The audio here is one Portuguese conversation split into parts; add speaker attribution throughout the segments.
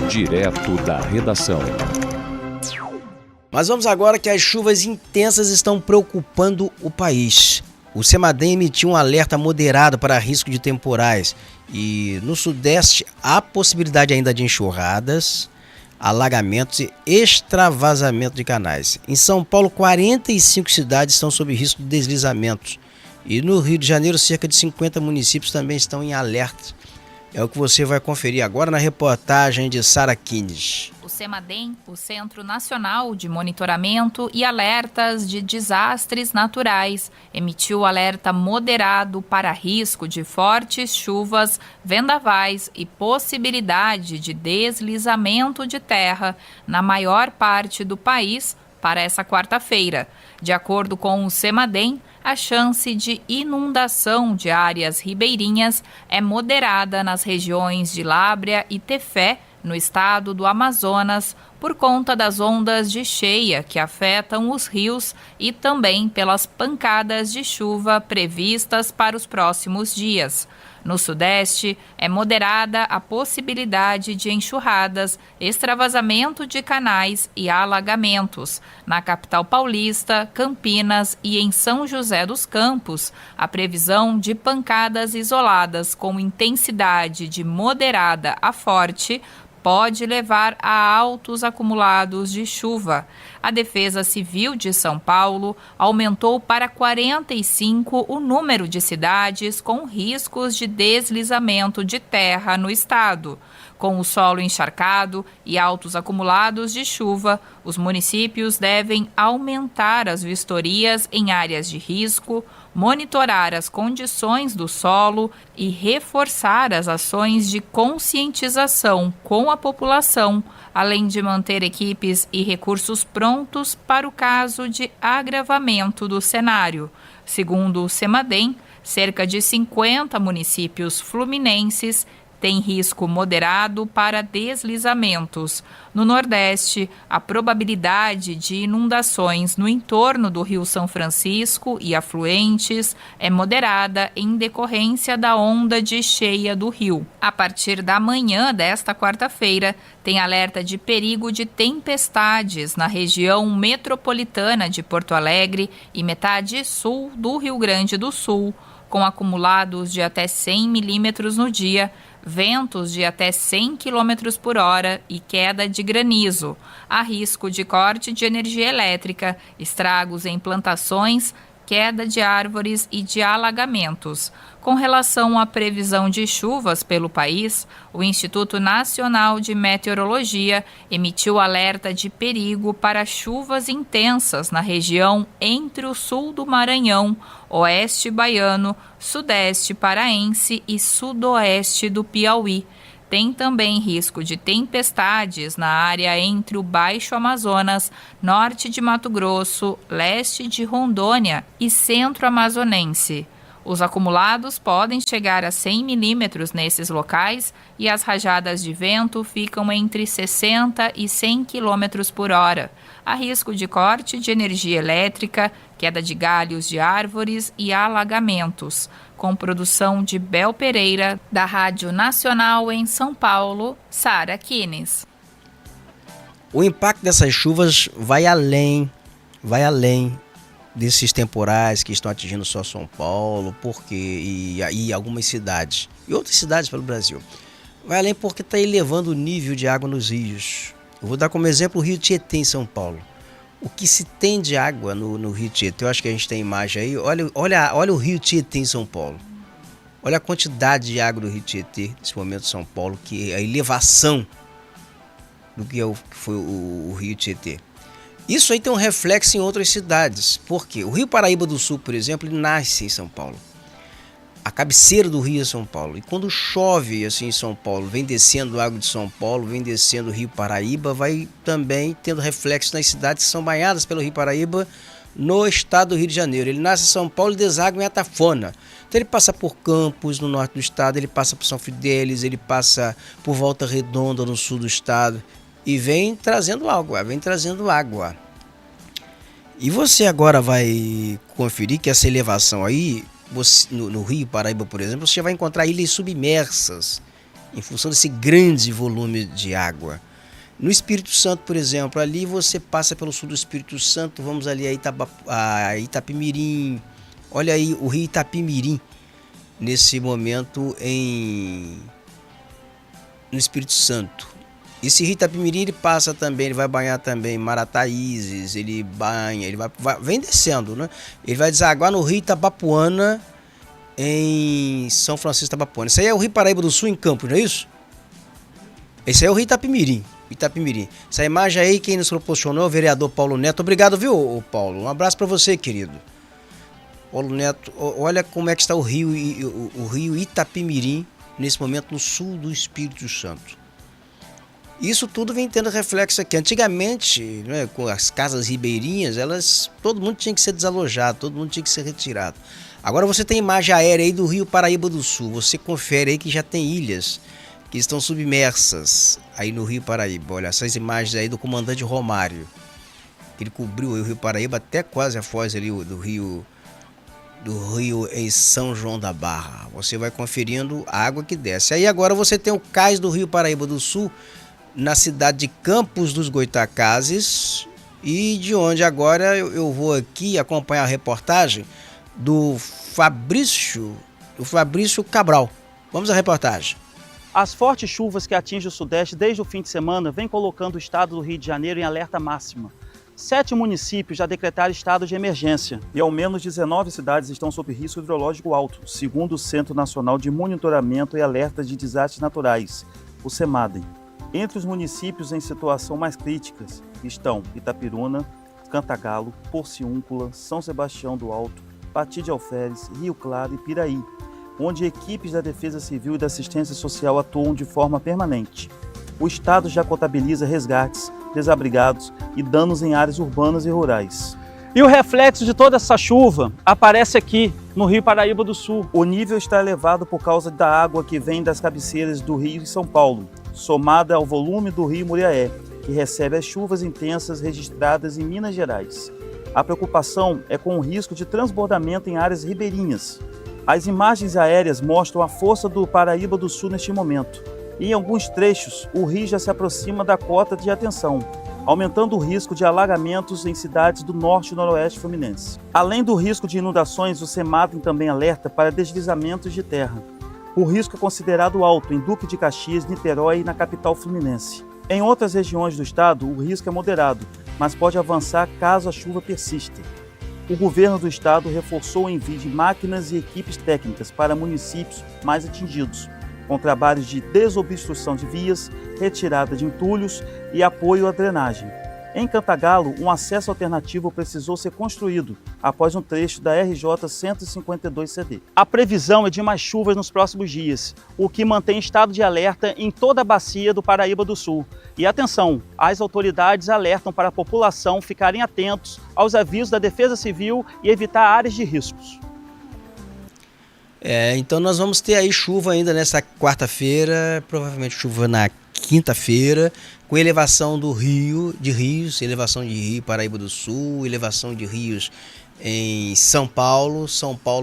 Speaker 1: Direto da redação.
Speaker 2: Mas vamos agora que as chuvas intensas estão preocupando o país. O CEMADEM emitiu um alerta moderado para risco de temporais e no Sudeste há possibilidade ainda de enxurradas, alagamentos e extravasamento de canais. Em São Paulo, 45 cidades estão sob risco de deslizamentos e no Rio de Janeiro, cerca de 50 municípios também estão em alerta. É o que você vai conferir agora na reportagem de Sara Kines.
Speaker 3: O CEMADEM, o Centro Nacional de Monitoramento e Alertas de Desastres Naturais, emitiu alerta moderado para risco de fortes chuvas, vendavais e possibilidade de deslizamento de terra na maior parte do país para essa quarta-feira. De acordo com o CEMADEM, a chance de inundação de áreas ribeirinhas é moderada nas regiões de Lábrea e Tefé, no estado do Amazonas, por conta das ondas de cheia que afetam os rios e também pelas pancadas de chuva previstas para os próximos dias. No Sudeste, é moderada a possibilidade de enxurradas, extravasamento de canais e alagamentos. Na capital paulista, Campinas e em São José dos Campos, a previsão de pancadas isoladas com intensidade de moderada a forte pode levar a altos acumulados de chuva. A Defesa Civil de São Paulo aumentou para 45 o número de cidades com riscos de deslizamento de terra no estado. Com o solo encharcado e altos acumulados de chuva, os municípios devem aumentar as vistorias em áreas de risco, monitorar as condições do solo e reforçar as ações de conscientização com a população, além de manter equipes e recursos prontos para o caso de agravamento do cenário. Segundo o CEMADEM, cerca de 50 municípios fluminenses tem risco moderado para deslizamentos. No Nordeste, a probabilidade de inundações no entorno do Rio São Francisco e afluentes é moderada em decorrência da onda de cheia do rio. A partir da manhã desta quarta-feira, tem alerta de perigo de tempestades na região metropolitana de Porto Alegre e metade sul do Rio Grande do Sul, com acumulados de até 100 milímetros no dia, ventos de até 100 km por hora e queda de granizo. Há risco de corte de energia elétrica, estragos em plantações, queda de árvores e de alagamentos. Com relação à previsão de chuvas pelo país, o Instituto Nacional de Meteorologia emitiu alerta de perigo para chuvas intensas na região entre o sul do Maranhão, oeste baiano, sudeste paraense e sudoeste do Piauí. Tem também risco de tempestades na área entre o Baixo Amazonas, norte de Mato Grosso, leste de Rondônia e centro amazonense. Os acumulados podem chegar a 100 milímetros nesses locais e as rajadas de vento ficam entre 60 e 100 km por hora. Há risco de corte de energia elétrica, queda de galhos de árvores e alagamentos. Com produção de Bel Pereira, da Rádio Nacional em São Paulo, Sara Kines.
Speaker 2: O impacto dessas chuvas vai além desses temporais que estão atingindo só São Paulo, e algumas cidades, e outras cidades pelo Brasil. Vai além porque está elevando o nível de água nos rios. Eu vou dar como exemplo o Rio Tietê, em São Paulo. O que se tem de água no Rio Tietê, eu acho que a gente tem imagem aí, olha o Rio Tietê em São Paulo. Olha a quantidade de água do Rio Tietê, nesse momento em São Paulo, que é a elevação do que foi o Rio Tietê. Isso aí tem um reflexo em outras cidades. Por quê? O Rio Paraíba do Sul, por exemplo, ele nasce em São Paulo. A cabeceira do rio é São Paulo. E quando chove assim em São Paulo, vem descendo água de São Paulo, vem descendo o Rio Paraíba, vai também tendo reflexo nas cidades que são banhadas pelo Rio Paraíba no estado do Rio de Janeiro. Ele nasce em São Paulo e deságua em Atafona. Então ele passa por Campos, no norte do estado, ele passa por São Fidélis, ele passa por Volta Redonda, no sul do estado. E vem trazendo água. E você agora vai conferir que essa elevação aí, no Rio Paraíba, por exemplo, você vai encontrar ilhas submersas. em função desse grande volume de água. No Espírito Santo, por exemplo, ali você passa pelo sul do Espírito Santo, vamos ali a Itapemirim, olha aí o rio Itapemirim, nesse momento no Espírito Santo. Esse rio Itapemirim, ele passa também, ele vai banhar também Marataízes, ele banha, ele vem descendo, né? Ele vai desaguar no rio Itabapuana, em São Francisco Itabapuana. Isso aí é o rio Paraíba do Sul, em Campos, não é isso? Esse aí é o rio Itapemirim. Essa imagem aí, quem nos proporcionou é o vereador Paulo Neto. Obrigado, viu, Paulo? Um abraço para você, querido. Paulo Neto, olha como é que está o rio Itapemirim, nesse momento no sul do Espírito Santo. Isso tudo vem tendo reflexo aqui. Antigamente, né, com as casas ribeirinhas, todo mundo tinha que ser desalojado, todo mundo tinha que ser retirado. Agora você tem imagem aérea aí do rio Paraíba do Sul. Você confere aí que já tem ilhas que estão submersas aí no rio Paraíba. Olha, essas imagens aí do comandante Romário. Ele cobriu o rio Paraíba até quase a foz ali do rio em São João da Barra. Você vai conferindo a água que desce. Aí agora você tem o cais do rio Paraíba do Sul, na cidade de Campos dos Goitacazes, e de onde agora eu vou aqui acompanhar a reportagem do Fabrício Cabral. Vamos à reportagem.
Speaker 1: As fortes chuvas que atingem o Sudeste desde o fim de semana vêm colocando o estado do Rio de Janeiro em alerta máxima. 7 municípios já decretaram estado de emergência e ao menos 19 cidades estão sob risco hidrológico alto, segundo o Centro Nacional de Monitoramento e Alerta de Desastres Naturais, o CEMADEM. Entre os municípios em situação mais críticas estão Itapiruna, Cantagalo, Porciúncula, São Sebastião do Alto, Pati de Alferes, Rio Claro e Piraí, onde equipes da Defesa Civil e da Assistência Social atuam de forma permanente. O Estado já contabiliza resgates, desabrigados e danos em áreas urbanas e rurais. E o reflexo de toda essa chuva aparece aqui, no Rio Paraíba do Sul. O nível está elevado por causa da água que vem das cabeceiras do Rio e São Paulo, somada ao volume do Rio Muriaé, que recebe as chuvas intensas registradas em Minas Gerais. A preocupação é com o risco de transbordamento em áreas ribeirinhas. As imagens aéreas mostram a força do Paraíba do Sul neste momento. E em alguns trechos, o rio já se aproxima da cota de atenção, aumentando o risco de alagamentos em cidades do norte e noroeste fluminense. Além do risco de inundações, o CEMADEM também alerta para deslizamentos de terra. O risco é considerado alto em Duque de Caxias, Niterói e na capital fluminense. Em outras regiões do estado, o risco é moderado, mas pode avançar caso a chuva persista. O governo do estado reforçou o envio de máquinas e equipes técnicas para municípios mais atingidos, com trabalhos de desobstrução de vias, retirada de entulhos e apoio à drenagem. Em Cantagalo, um acesso alternativo precisou ser construído após um trecho da RJ 152 CD. A previsão é de mais chuvas nos próximos dias, o que mantém estado de alerta em toda a bacia do Paraíba do Sul. E atenção, as autoridades alertam para a população ficarem atentos aos avisos da Defesa Civil e evitar áreas de riscos.
Speaker 2: Então nós vamos ter aí chuva ainda nessa quarta-feira, provavelmente chuva na quinta-feira, com elevação de rios, elevação de rio Paraíba do Sul, elevação de rios em São Paulo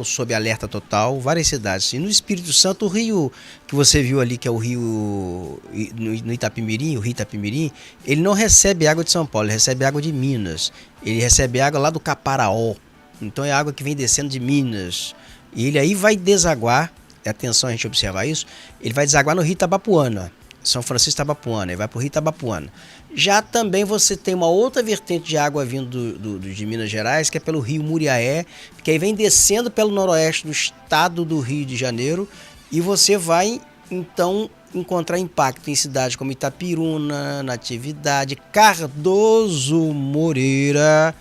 Speaker 2: sob alerta total, várias cidades. E no Espírito Santo, o rio que você viu ali, que é o rio no Itapemirim, o rio Itapemirim, ele não recebe água de São Paulo, ele recebe água de Minas, ele recebe água lá do Caparaó, então é água que vem descendo de Minas. E ele aí vai desaguar, atenção a gente observar isso, ele vai desaguar no rio Itabapuana, São Francisco Itabapuana, ele vai para o rio Itabapuana. Já também você tem uma outra vertente de água vindo de Minas Gerais, que é pelo rio Muriaé, que aí vem descendo pelo noroeste do estado do Rio de Janeiro, e você vai então encontrar impacto em cidades como Itapiruna, Natividade, Cardoso Moreira,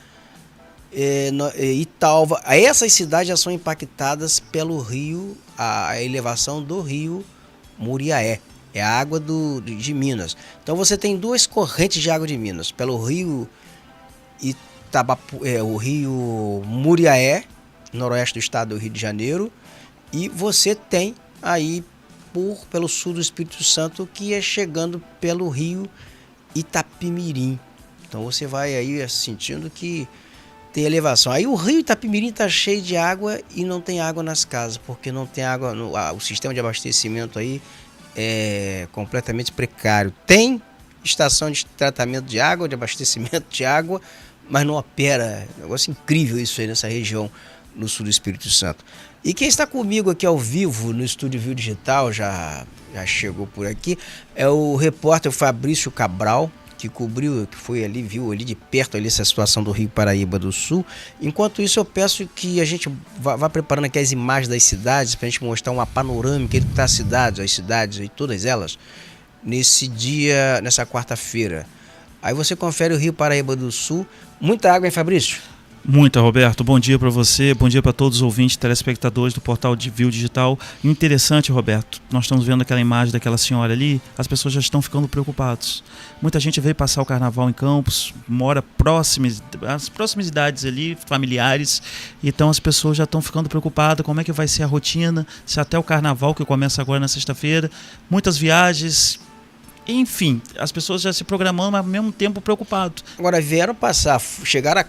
Speaker 2: Italva. Essas cidades já são impactadas pelo rio, a elevação do rio Muriaé, é a água de Minas. Então você tem duas correntes de água de Minas, pelo rio o rio Muriaé, noroeste do estado do Rio de Janeiro, e você tem aí pelo sul do Espírito Santo, que é chegando pelo rio Itapemirim. Então você vai aí sentindo que tem elevação. Aí o rio Itapemirim está cheio de água e não tem água nas casas, porque não tem água, o sistema de abastecimento aí é completamente precário. Tem estação de tratamento de água, de abastecimento de água, mas não opera. Negócio incrível isso aí nessa região no sul do Espírito Santo. E quem está comigo aqui ao vivo no Estúdio Viu Digital, já chegou por aqui, é o repórter Fabrício Cabral, que cobriu, que foi ali, viu ali de perto ali essa situação do Rio Paraíba do Sul. Enquanto isso, eu peço que a gente vá preparando aqui as imagens das cidades, para a gente mostrar uma panorâmica das cidades, as cidades e todas elas, nesse dia, nessa quarta-feira. Aí você confere o Rio Paraíba do Sul. Muita água, hein, Fabrício?
Speaker 1: Muita, Roberto. Bom dia para você, bom dia para todos os ouvintes, telespectadores do portal de Viu Digital. Interessante, Roberto, nós estamos vendo aquela imagem daquela senhora ali, as pessoas já estão ficando preocupadas. Muita gente veio passar o carnaval em Campos, mora as proximidades ali, familiares, então as pessoas já estão ficando preocupadas, como é que vai ser a rotina, se até o carnaval que começa agora na sexta-feira, muitas viagens. Enfim, as pessoas já se programando, mas ao mesmo tempo preocupadas.
Speaker 2: Agora chegaram a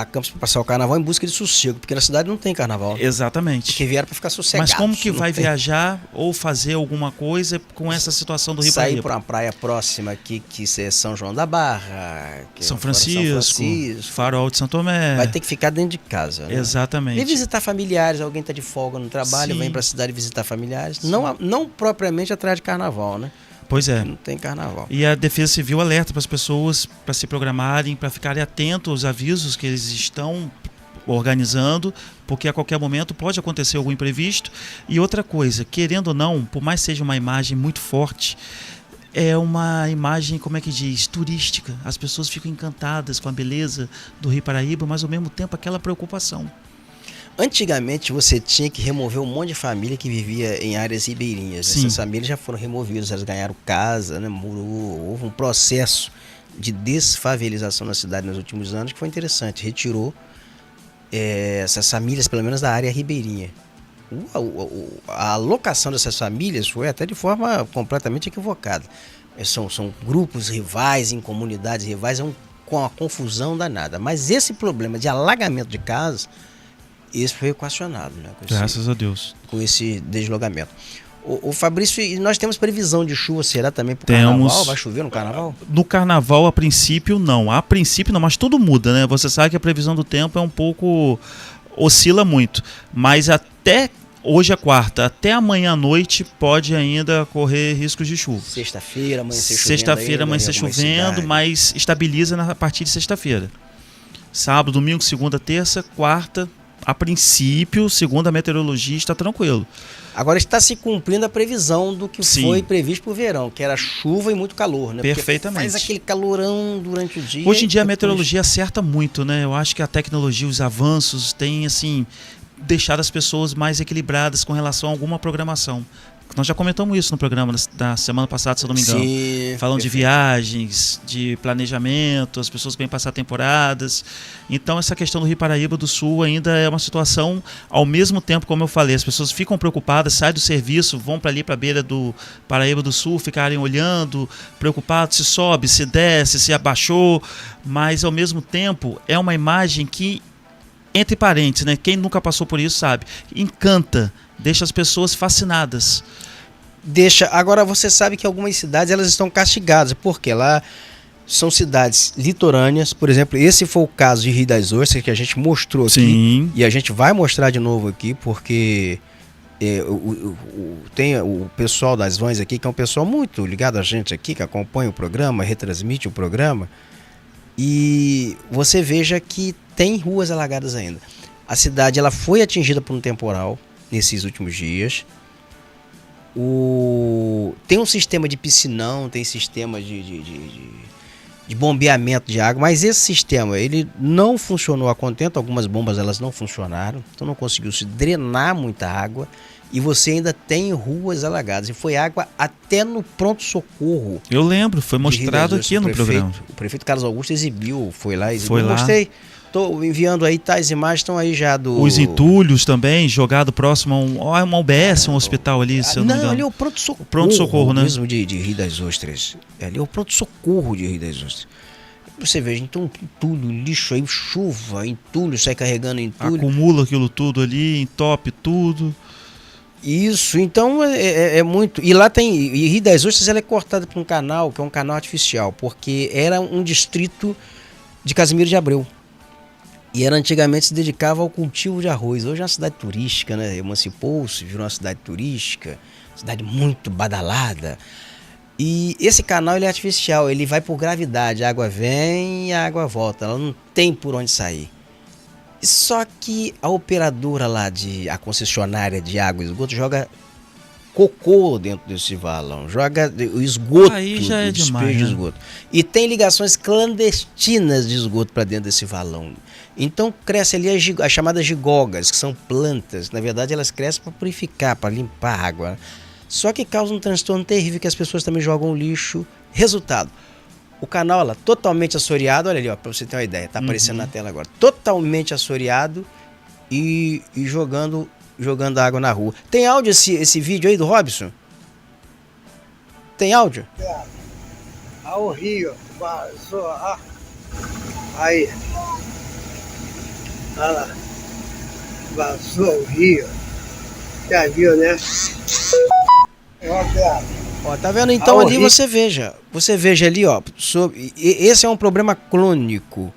Speaker 2: Campos para passar o carnaval em busca de sossego, porque na cidade não tem carnaval.
Speaker 1: Exatamente.
Speaker 2: Porque vieram para ficar sossegados.
Speaker 1: Mas como que vai viajar ou fazer alguma coisa com essa situação do Rio Paraíba?
Speaker 2: Sair para uma praia próxima aqui, que é São João da Barra,
Speaker 1: São Francisco, Farol de Santo Tomé.
Speaker 2: Vai ter que ficar dentro de casa, né?
Speaker 1: Exatamente.
Speaker 2: E visitar familiares, alguém está de folga no trabalho, vem para a cidade visitar familiares. Não propriamente atrás de carnaval, né?
Speaker 1: Pois é.
Speaker 2: Não tem carnaval.
Speaker 1: E a Defesa Civil alerta para as pessoas para se programarem, para ficarem atentos aos avisos que eles estão organizando, porque a qualquer momento pode acontecer algum imprevisto. E outra coisa, querendo ou não, por mais seja uma imagem muito forte, é uma imagem, como é que diz, turística. As pessoas ficam encantadas com a beleza do Rio Paraíba, mas ao mesmo tempo aquela preocupação.
Speaker 2: Antigamente você tinha que remover um monte de família que vivia em áreas ribeirinhas.
Speaker 1: Sim.
Speaker 2: Essas famílias já foram removidas, elas ganharam casa, né? Houve um processo de desfavelização na cidade nos últimos anos que foi interessante. Retirou essas famílias, pelo menos da área ribeirinha. A alocação dessas famílias foi até de forma completamente equivocada. São grupos rivais, em comunidades rivais, com a confusão danada. Mas esse problema de alagamento de casas, esse foi equacionado, né?
Speaker 1: Graças a Deus.
Speaker 2: Com esse deslogamento. O Fabrício, e nós temos previsão de chuva, será também para o carnaval? Vai chover no carnaval?
Speaker 1: No carnaval, a princípio, não. A princípio, não, mas tudo muda, né? Você sabe que a previsão do tempo é um pouco... oscila muito. Mas até hoje é quarta, até amanhã à noite pode ainda correr riscos de chuva.
Speaker 2: Sexta-feira, amanhecer chovendo.
Speaker 1: Sexta-feira, amanhecer chovendo, mas estabiliza a partir de sexta-feira. Sábado, domingo, segunda, terça, quarta... A princípio, segundo a meteorologia, está tranquilo.
Speaker 2: Agora está se cumprindo a previsão do que foi previsto para o verão, que era chuva e muito calor, né?
Speaker 1: Perfeitamente.
Speaker 2: Porque faz aquele calorão durante o dia.
Speaker 1: Hoje em dia a meteorologia acerta muito, né? Eu acho que a tecnologia, os avanços têm, assim, deixado as pessoas mais equilibradas com relação a alguma programação. Nós já comentamos isso no programa da semana passada, se eu não me engano.
Speaker 2: Sim,
Speaker 1: falando de viagens, de planejamento, as pessoas que vêm passar temporadas. Então essa questão do Rio Paraíba do Sul ainda é uma situação, ao mesmo tempo, como eu falei, as pessoas ficam preocupadas, saem do serviço, vão para ali para a beira do Paraíba do Sul, ficarem olhando, preocupados se sobe, se desce, se abaixou, mas ao mesmo tempo é uma imagem que, entre parênteses, né, quem nunca passou por isso sabe, encanta, deixa as pessoas fascinadas.
Speaker 2: Agora você sabe que algumas cidades elas estão castigadas, porque lá são cidades litorâneas, por exemplo, esse foi o caso de Rio das Ostras que a gente mostrou aqui.
Speaker 1: Sim.
Speaker 2: E a gente vai mostrar de novo aqui, porque tem o pessoal das Vans aqui, que é um pessoal muito ligado a gente aqui, que acompanha o programa, retransmite o programa, e você veja que tem ruas alagadas ainda. A cidade ela foi atingida por um temporal nesses últimos dias. Tem um sistema de piscinão, tem sistema de bombeamento de água, mas esse sistema ele não funcionou a contento. Algumas bombas elas não funcionaram, então não conseguiu se drenar muita água e você ainda tem ruas alagadas. E foi água até no pronto-socorro.
Speaker 1: Eu lembro, foi mostrado aqui no programa.
Speaker 2: O prefeito Carlos Augusto foi lá.
Speaker 1: Mostrei.
Speaker 2: Estou enviando aí, as imagens estão aí já do...
Speaker 1: Os entulhos também, jogado próximo a uma UBS, um hospital ali, se eu não me engano.
Speaker 2: Ali é o pronto-socorro.
Speaker 1: Pronto-socorro, né?
Speaker 2: Mesmo de Rio das Ostras. Ali é o pronto-socorro de Rio das Ostras. Você veja, então, entulho, lixo aí, chuva, entulho, sai carregando entulho.
Speaker 1: Acumula aquilo tudo ali, entope tudo.
Speaker 2: Isso, então é muito. E lá tem. E Rio das Ostras ela é cortada por um canal, que é um canal artificial, porque era um distrito de Casimiro de Abreu. E era antigamente se dedicava ao cultivo de arroz. Hoje é uma cidade turística, né? Emancipou-se, virou uma cidade turística, cidade muito badalada. E esse canal ele é artificial, ele vai por gravidade. A água vem e a água volta, ela não tem por onde sair. Só que a operadora lá, a concessionária de água e esgoto, joga cocô dentro desse valão, joga o esgoto,
Speaker 1: Aí já é
Speaker 2: o despejo
Speaker 1: demais,
Speaker 2: de
Speaker 1: né?
Speaker 2: esgoto. E tem ligações clandestinas de esgoto para dentro desse valão. Então cresce ali as chamadas gigogas, que são plantas. Na verdade elas crescem para purificar, para limpar a água. Só que causa um transtorno terrível que as pessoas também jogam lixo. Resultado, o canal lá totalmente assoreado, olha ali, ó, para você ter uma ideia, tá aparecendo na tela agora. Totalmente assoreado e jogando água na rua. Tem áudio esse vídeo aí do Robson? Tem áudio?
Speaker 4: Ao rio, vazou, aí, olha lá, vazou o rio, já viu, né? Roberto,
Speaker 2: Ó, tá vendo? Então ali
Speaker 4: rio.
Speaker 2: você veja ali, ó, esse é um problema crônico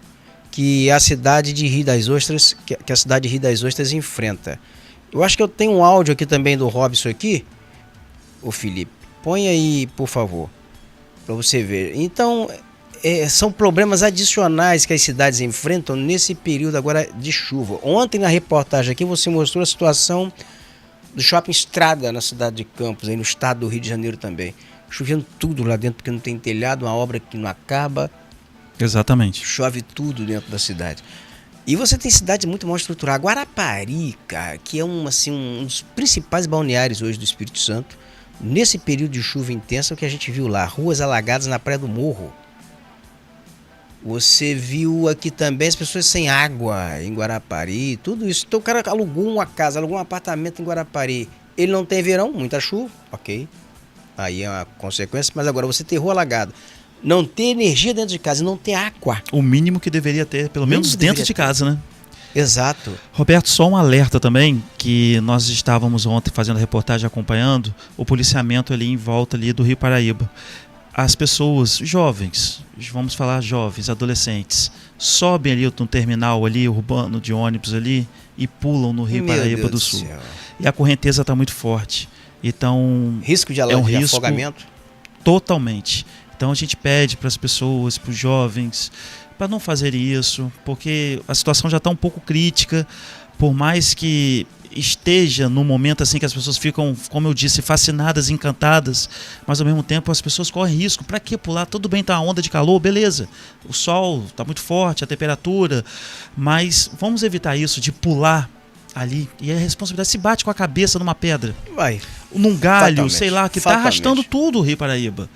Speaker 2: que a cidade de Rio das Ostras, que a cidade de Rio das Ostras enfrenta. Eu acho que eu tenho um áudio aqui também do Robson aqui. Ô Felipe, põe aí, por favor, para você ver. Então, são problemas adicionais que as cidades enfrentam nesse período agora de chuva. Ontem na reportagem aqui você mostrou a situação do Shopping Estrada na cidade de Campos, aí no estado do Rio de Janeiro também. Chovendo tudo lá dentro porque não tem telhado, uma obra que não acaba.
Speaker 1: Exatamente.
Speaker 2: Chove tudo dentro da cidade. E você tem cidades muito mal estruturadas. Guarapari, cara, que é um dos principais balneários hoje do Espírito Santo. Nesse período de chuva intensa, o que a gente viu lá, ruas alagadas na Praia do Morro. Você viu aqui também as pessoas sem água em Guarapari, tudo isso. Então o cara alugou uma casa, alugou um apartamento em Guarapari. Ele não tem verão, muita chuva, ok. Aí é uma consequência, mas agora você tem rua alagada. Não ter energia dentro de casa e não ter água.
Speaker 1: O mínimo que deveria ter, pelo menos dentro de casa, né?
Speaker 2: Exato.
Speaker 1: Roberto, só um alerta também, que nós estávamos ontem fazendo a reportagem acompanhando o policiamento ali em volta ali do Rio Paraíba. As pessoas jovens, vamos falar jovens, adolescentes, sobem ali no terminal ali, urbano de ônibus ali e pulam no Rio Paraíba do Sul. E a correnteza está muito forte. Então,
Speaker 2: risco de
Speaker 1: risco
Speaker 2: afogamento?
Speaker 1: Totalmente. Então a gente pede para as pessoas, para os jovens, para não fazer isso, porque a situação já está um pouco crítica, por mais que esteja num momento assim que as pessoas ficam, como eu disse, fascinadas, encantadas, mas ao mesmo tempo as pessoas correm risco. Para que pular? Tudo bem, tá uma onda de calor, beleza. O sol está muito forte, a temperatura, mas vamos evitar isso de pular ali. E a responsabilidade se bate com a cabeça numa pedra,
Speaker 2: vai,
Speaker 1: num galho,
Speaker 2: fatalmente,
Speaker 1: sei lá, que está arrastando tudo o Rio Paraíba.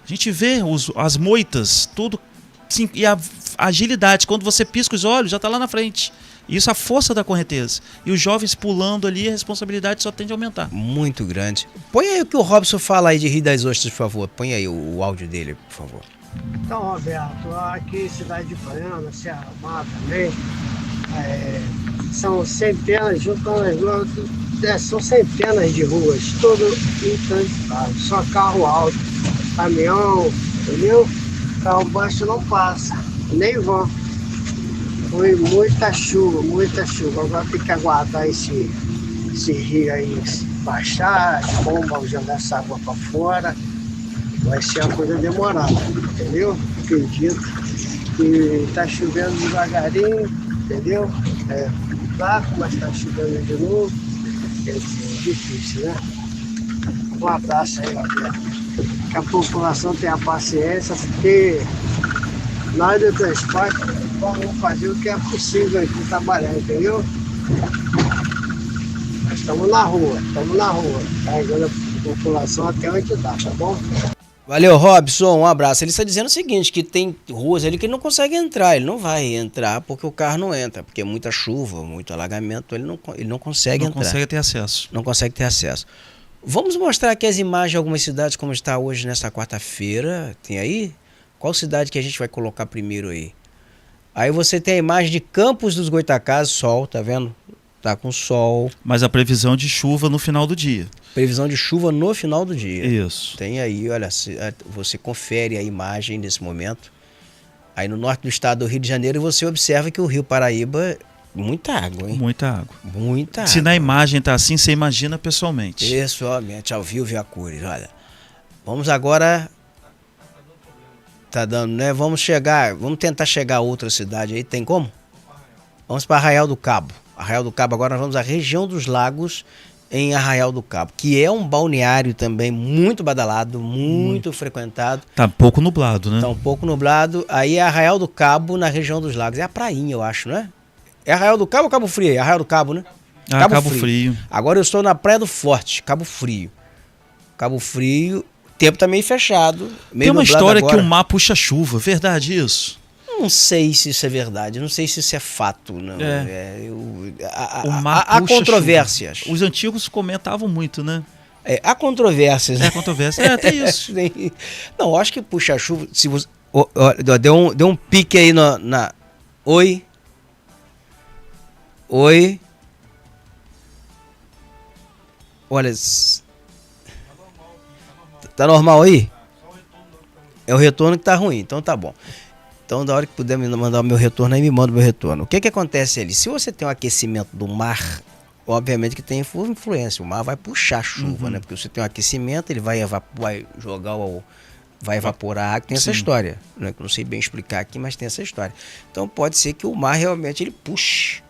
Speaker 1: A gente vê as moitas, tudo, sim, e a agilidade, quando você pisca os olhos, já está lá na frente. Isso é a força da correnteza. E os jovens pulando ali, a responsabilidade só tende a aumentar.
Speaker 2: Muito grande. Põe aí o que o Robson fala aí de Rio das Ostras, por favor. Põe aí o áudio dele, por favor.
Speaker 4: Então, Roberto, aqui cidade de Baiana, Serra Mar também, são centenas, juntando as duas, são centenas de ruas, todo intransitado, só carro alto, caminhão, entendeu? Carro baixo não passa, nem vão. Foi muita chuva. Agora tem que aguardar esse rio aí baixar, as bombas jogar essa água para fora. Vai ser uma coisa demorada, entendeu? Acredito que tá chovendo devagarinho, entendeu? Fraco, mas tá chovendo de novo. É difícil, né? Um abraço aí, Roberto. Que a população tenha paciência, porque nós do transporte vamos fazer o que é possível aqui trabalhar, entendeu? Nós estamos na rua, carregando a população até onde dá, tá bom?
Speaker 2: Valeu, Robson, um abraço. Ele está dizendo o seguinte, que tem ruas ali que ele não consegue entrar, ele não vai entrar porque o carro não entra, porque é muita chuva, muito alagamento, ele não consegue entrar.
Speaker 1: Não consegue ter acesso.
Speaker 2: Não consegue ter acesso. Vamos mostrar aqui as imagens de algumas cidades como está hoje nesta quarta-feira. Tem aí? Qual cidade que a gente vai colocar primeiro aí? Aí você tem a imagem de Campos dos Goitacazes, sol, tá vendo? tá com sol.
Speaker 1: Mas a previsão de chuva no final do dia.
Speaker 2: Previsão de chuva no final do dia.
Speaker 1: Isso.
Speaker 2: Tem aí, olha, você confere a imagem nesse momento. Aí no norte do estado do Rio de Janeiro você observa que o Rio Paraíba, muita água, hein?
Speaker 1: Muita água.
Speaker 2: Muita
Speaker 1: Se
Speaker 2: água.
Speaker 1: na imagem tá assim, você imagina pessoalmente.
Speaker 2: Pessoalmente, ao vivo e a cores, olha. Vamos agora... Tá dando, né? Vamos tentar chegar a outra cidade aí, tem como? Vamos para Arraial do Cabo. Arraial do Cabo, agora nós vamos à região dos lagos em Arraial do Cabo, que é um balneário também muito badalado, muito frequentado.
Speaker 1: Tá um pouco nublado, né?
Speaker 2: Tá um pouco nublado. Aí é Arraial do Cabo, na região dos lagos. É a prainha, eu acho, né? É Arraial do Cabo ou Cabo Frio? É Arraial do Cabo, né?
Speaker 1: Cabo Frio.
Speaker 2: Agora eu estou na Praia do Forte, Cabo Frio. Cabo Frio, tempo tá meio fechado. Meio
Speaker 1: Tem uma história
Speaker 2: agora.
Speaker 1: que o mar puxa chuva, verdade isso?
Speaker 2: Não sei se isso é verdade, não sei se isso é fato. Não.
Speaker 1: O mar
Speaker 2: Há
Speaker 1: puxa
Speaker 2: controvérsias.
Speaker 1: chuva. Os antigos comentavam muito, né?
Speaker 2: Há controvérsias.
Speaker 1: É controvérsia. Tem isso.
Speaker 2: Não, acho que puxa chuva. Se você, deu um pique aí na. Oi. Oi. Olha. Tá normal aí? É o retorno que tá ruim, então tá bom. Então, da hora que puder me mandar o meu retorno, aí me manda o meu retorno. O que acontece ali? Se você tem um aquecimento do mar, obviamente que tem influência. O mar vai puxar chuva, né? Porque você tem um aquecimento, ele vai evaporar a água. Tem essa história, né? Que eu não sei bem explicar aqui, mas tem essa história. Então, pode ser que o mar realmente ele puxe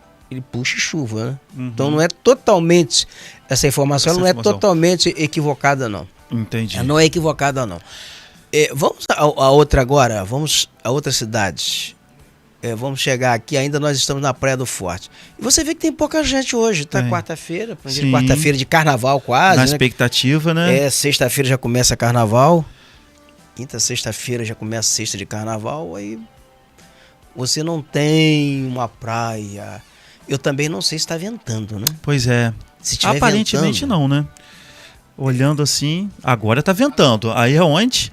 Speaker 2: chuva, né? Então, não é totalmente... Essa informação não é totalmente equivocada, não.
Speaker 1: Entendi.
Speaker 2: Não é equivocada, não. Vamos a outra agora, vamos a outra cidade. Vamos chegar aqui, ainda nós estamos na Praia do Forte. E você vê que tem pouca gente hoje, tá? Quarta-feira, quarta-feira de carnaval quase.
Speaker 1: Na
Speaker 2: né?
Speaker 1: expectativa, né?
Speaker 2: Sexta-feira já começa carnaval. Quinta, sexta-feira já começa sexta de carnaval. Aí você não tem uma praia. Eu também não sei se está ventando, né?
Speaker 1: Pois é.
Speaker 2: Se tiver
Speaker 1: aparentemente
Speaker 2: ventando,
Speaker 1: não, né? Olhando assim, agora tá ventando. Aí é onde?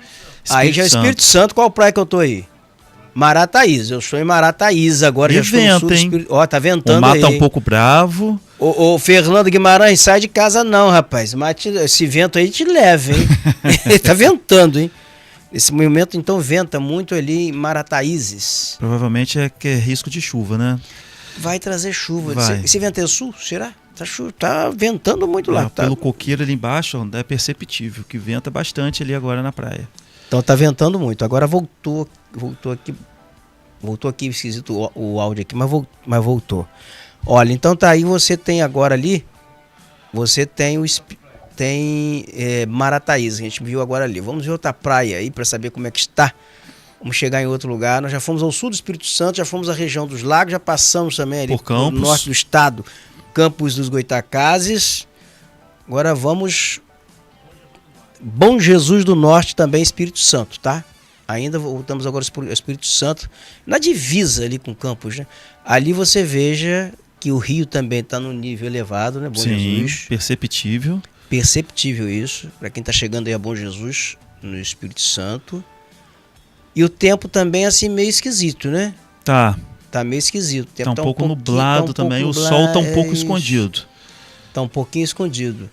Speaker 2: Aí já é Espírito Santo. Qual praia que eu tô aí? Marataíza. Eu estou em Marataíza agora.
Speaker 1: E
Speaker 2: já estou no sul do
Speaker 1: hein?
Speaker 2: Espírito... Ó, tá ventando
Speaker 1: aí. O mar
Speaker 2: aí.
Speaker 1: tá um pouco bravo.
Speaker 2: Ô, Fernando Guimarães, sai de casa não, rapaz. Mas esse vento aí te leva, hein? Tá ventando, hein? Esse momento, então, venta muito ali em Marataízes.
Speaker 1: Provavelmente é risco de chuva, né?
Speaker 2: Vai trazer chuva.
Speaker 1: Vai.
Speaker 2: Esse vento é sul, será? Tá ventando muito lá.
Speaker 1: Pelo coqueiro ali embaixo, é perceptível que venta bastante ali agora na praia.
Speaker 2: Então tá ventando muito. Agora voltou aqui, esquisito o áudio aqui, mas voltou. Olha, então tá aí, você tem agora ali, você tem Marataíza, a gente viu agora ali. Vamos ver outra praia aí para saber como é que está. Vamos chegar em outro lugar. Nós já fomos ao sul do Espírito Santo, já fomos à região dos lagos, já passamos também ali
Speaker 1: no
Speaker 2: norte do estado, Campos dos Goitacazes. Agora vamos Bom Jesus do Norte, também Espírito Santo, tá? Ainda voltamos agora ao Espírito Santo, na divisa ali com Campos, né? Ali você veja que o rio também está num nível elevado, né? Bom Jesus.
Speaker 1: Perceptível.
Speaker 2: Perceptível isso, para quem está chegando aí a Bom Jesus, no Espírito Santo. E o tempo também é assim meio esquisito, né?
Speaker 1: Tá
Speaker 2: meio esquisito. O tempo
Speaker 1: tá um pouco nublado também, o sol tá um pouco escondido.
Speaker 2: Tá um pouquinho escondido.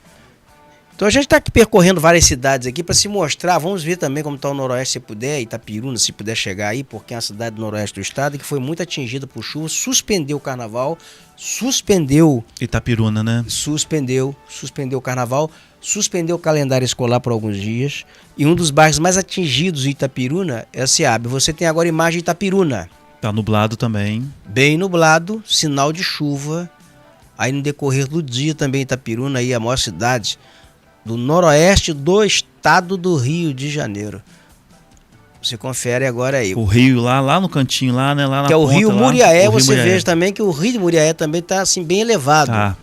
Speaker 2: Então a gente está aqui percorrendo várias cidades aqui para se mostrar. Vamos ver também como está o Noroeste, se puder, Itapiruna, se puder chegar aí, porque é uma cidade do Noroeste do estado que foi muito atingida por chuva, suspendeu o carnaval,
Speaker 1: Itapiruna, né?
Speaker 2: Suspendeu o carnaval, suspendeu o calendário escolar por alguns dias. E um dos bairros mais atingidos de Itapiruna é a SEAB. Você tem agora a imagem de Itapiruna.
Speaker 1: Tá nublado também.
Speaker 2: Bem nublado, sinal de chuva. Aí no decorrer do dia também Itapiruna, aí a maior cidade do noroeste do estado do Rio de Janeiro. Você confere agora aí.
Speaker 1: O rio lá no cantinho, lá, né? Lá na
Speaker 2: que é o
Speaker 1: ponta,
Speaker 2: Rio
Speaker 1: lá,
Speaker 2: Muriaé,
Speaker 1: o Rio
Speaker 2: você
Speaker 1: Muriaé.
Speaker 2: veja também que o Rio de Muriaé também está assim, bem elevado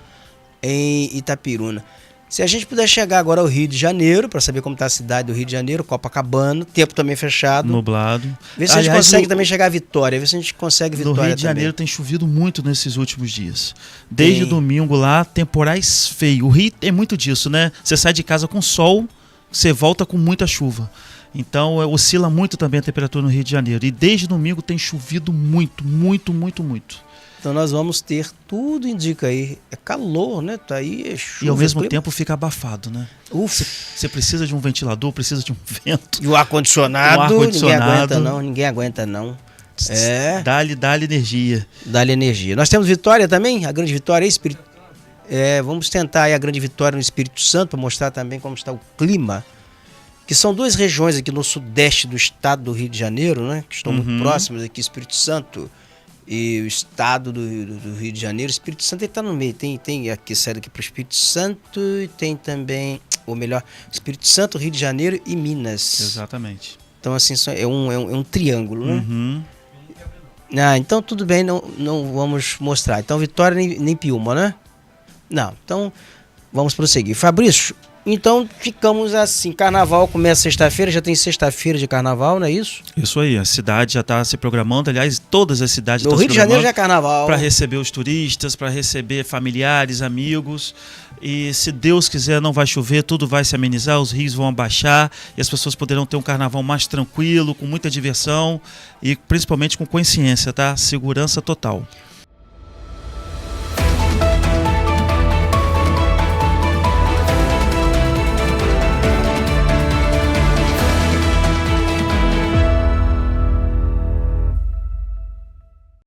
Speaker 2: em Itapiruna. Se a gente puder chegar agora ao Rio de Janeiro, para saber como está a cidade do Rio de Janeiro, Copacabana, tempo também fechado.
Speaker 1: Nublado.
Speaker 2: Vê se a gente consegue também chegar a Vitória, vê se a gente consegue Vitória também.
Speaker 1: No Rio de Janeiro tem chovido muito nesses últimos dias. Desde domingo lá, temporais feios. O Rio tem muito disso, né? Você sai de casa com sol, você volta com muita chuva. Então oscila muito também a temperatura no Rio de Janeiro. E desde domingo tem chovido muito, muito, muito, muito.
Speaker 2: Então nós vamos ter, tudo indica aí, é calor, né? Tá aí, é chuva.
Speaker 1: E ao mesmo
Speaker 2: clima.
Speaker 1: tempo fica abafado, né?
Speaker 2: Ufa.
Speaker 1: Você precisa de um ventilador, precisa de um vento.
Speaker 2: E o ar-condicionado,
Speaker 1: ar-condicionado.
Speaker 2: ninguém aguenta não. É.
Speaker 1: Dá-lhe energia.
Speaker 2: Dá-lhe energia. Nós temos Vitória também, a grande Vitória, vamos tentar aí a grande Vitória no Espírito Santo, para mostrar também como está o clima. Que são duas regiões aqui no sudeste do estado do Rio de Janeiro, né? Que estão muito próximas aqui, Espírito Santo e o estado do Rio de Janeiro. O Espírito Santo está no meio, tem aqui, sai daqui para o Espírito Santo e tem também, ou melhor, Espírito Santo, Rio de Janeiro e Minas.
Speaker 1: Exatamente.
Speaker 2: Então assim, é um triângulo, né?
Speaker 1: Uhum.
Speaker 2: Então tudo bem, não vamos mostrar. Então Vitória nem Piúma, né? Não, então vamos prosseguir. Fabrício, então ficamos assim, carnaval começa sexta-feira, já tem sexta-feira de carnaval, não é isso?
Speaker 1: Isso aí, a cidade já está se programando, aliás, todas as cidades estão
Speaker 2: No
Speaker 1: se
Speaker 2: Rio de Janeiro
Speaker 1: programando
Speaker 2: já é carnaval.
Speaker 1: para receber os turistas, para receber familiares, amigos. E se Deus quiser, não vai chover, tudo vai se amenizar, os rios vão abaixar e as pessoas poderão ter um carnaval mais tranquilo, com muita diversão e principalmente com consciência, tá? Segurança total.